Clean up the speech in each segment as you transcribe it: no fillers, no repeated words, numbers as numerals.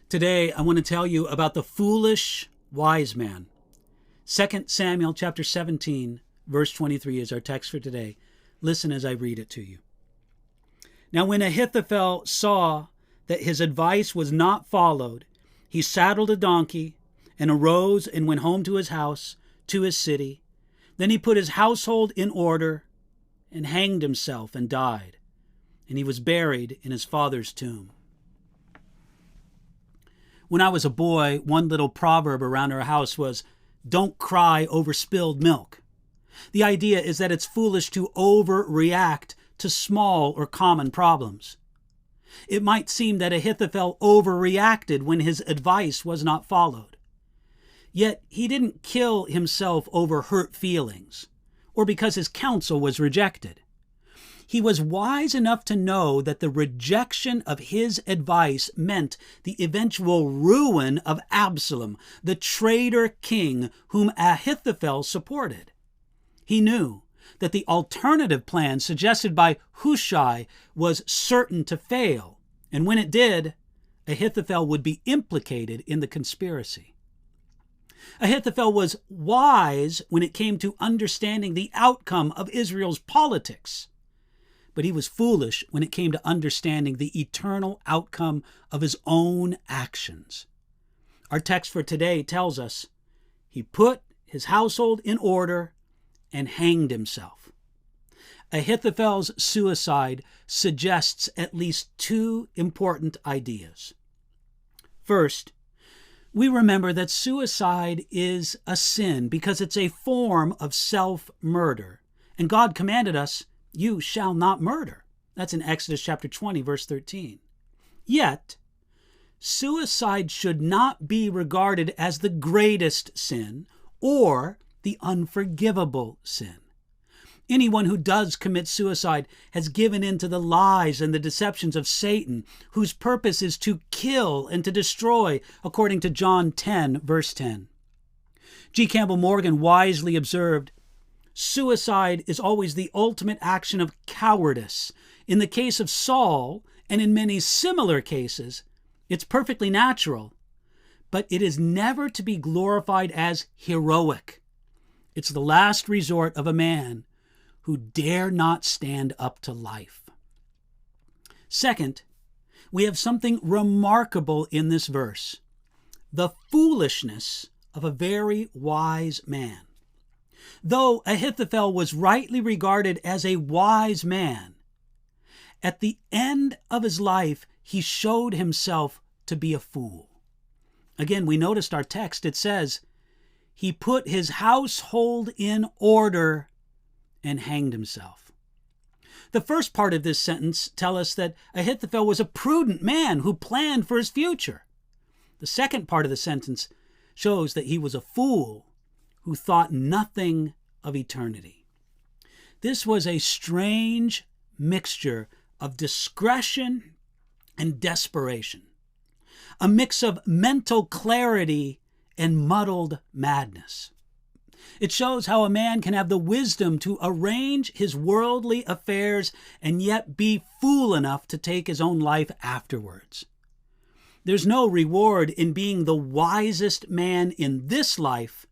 Today, I want to tell you about the foolish wise man. 2 Samuel chapter 17, verse 23 is our text for today. Listen as I read it to you. Now when Ahithophel saw that his advice was not followed, he saddled a donkey and arose and went home to his house, to his city. Then he put his household in order and hanged himself and died. And he was buried in his father's tomb. When I was a boy, one little proverb around our house was, "Don't cry over spilled milk." The idea is that it's foolish to overreact to small or common problems. It might seem that Ahithophel overreacted when his advice was not followed. Yet he didn't kill himself over hurt feelings or because his counsel was rejected. He was wise enough to know that the rejection of his advice meant the eventual ruin of Absalom, the traitor king whom Ahithophel supported. He knew that the alternative plan suggested by Hushai was certain to fail, and when it did, Ahithophel would be implicated in the conspiracy. Ahithophel was wise when it came to understanding the outcome of Israel's politics, but he was foolish when it came to understanding the eternal outcome of his own actions. Our text for today tells us he put his household in order and hanged himself. Ahithophel's suicide suggests at least two important ideas. First, we remember that suicide is a sin because it's a form of self-murder, and God commanded us, "You shall not murder." That's in Exodus chapter 20, verse 13. Yet, suicide should not be regarded as the greatest sin or the unforgivable sin. Anyone who does commit suicide has given in to the lies and the deceptions of Satan, whose purpose is to kill and to destroy, according to John 10, verse 10. G. Campbell Morgan wisely observed, "Suicide is always the ultimate action of cowardice. In the case of Saul, and in many similar cases, it's perfectly natural, but it is never to be glorified as heroic. It's the last resort of a man who dare not stand up to life." Second, we have something remarkable in this verse: the foolishness of a very wise man. Though Ahithophel was rightly regarded as a wise man, at the end of his life, he showed himself to be a fool. Again, we noticed our text. It says, he put his household in order and hanged himself. The first part of this sentence tells us that Ahithophel was a prudent man who planned for his future. The second part of the sentence shows that he was a fool who thought nothing of eternity. This was a strange mixture of discretion and desperation, a mix of mental clarity and muddled madness. It shows how a man can have the wisdom to arrange his worldly affairs and yet be fool enough to take his own life afterwards. There's no reward in being the wisest man in this life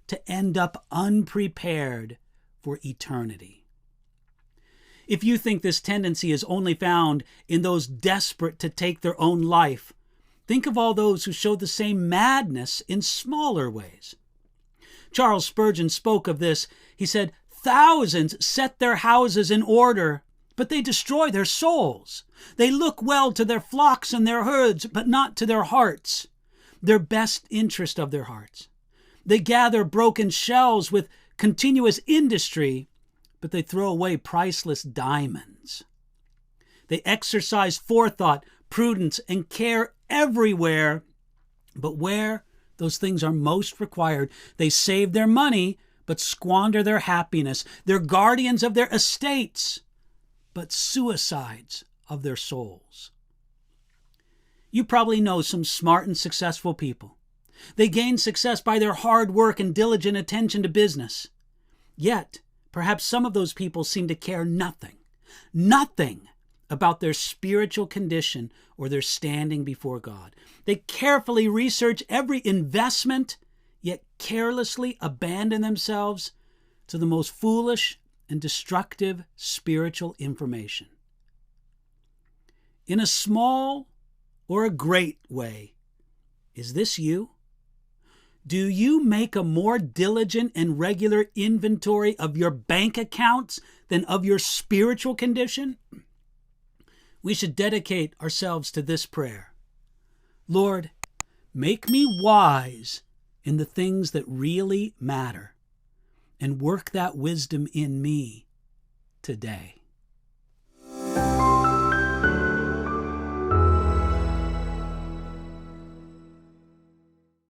to end up unprepared for eternity. If you think this tendency is only found in those desperate to take their own life, think of all those who showed the same madness in smaller ways. Charles Spurgeon spoke of this. He said, "Thousands set their houses in order, but they destroy their souls. They look well to their flocks and their herds, but not to their hearts, their best interest of their hearts. They gather broken shells with continuous industry, but they throw away priceless diamonds. They exercise forethought, prudence, and care everywhere, but where those things are most required, they save their money, but squander their happiness. They're guardians of their estates, but suicides of their souls." You probably know some smart and successful people. They gain success by their hard work and diligent attention to business. Yet, perhaps some of those people seem to care nothing about their spiritual condition or their standing before God. They carefully research every investment, yet carelessly abandon themselves to the most foolish and destructive spiritual information. In a small or a great way, is this you? Do you make a more diligent and regular inventory of your bank accounts than of your spiritual condition? We should dedicate ourselves to this prayer. Lord, make me wise in the things that really matter, and work that wisdom in me today.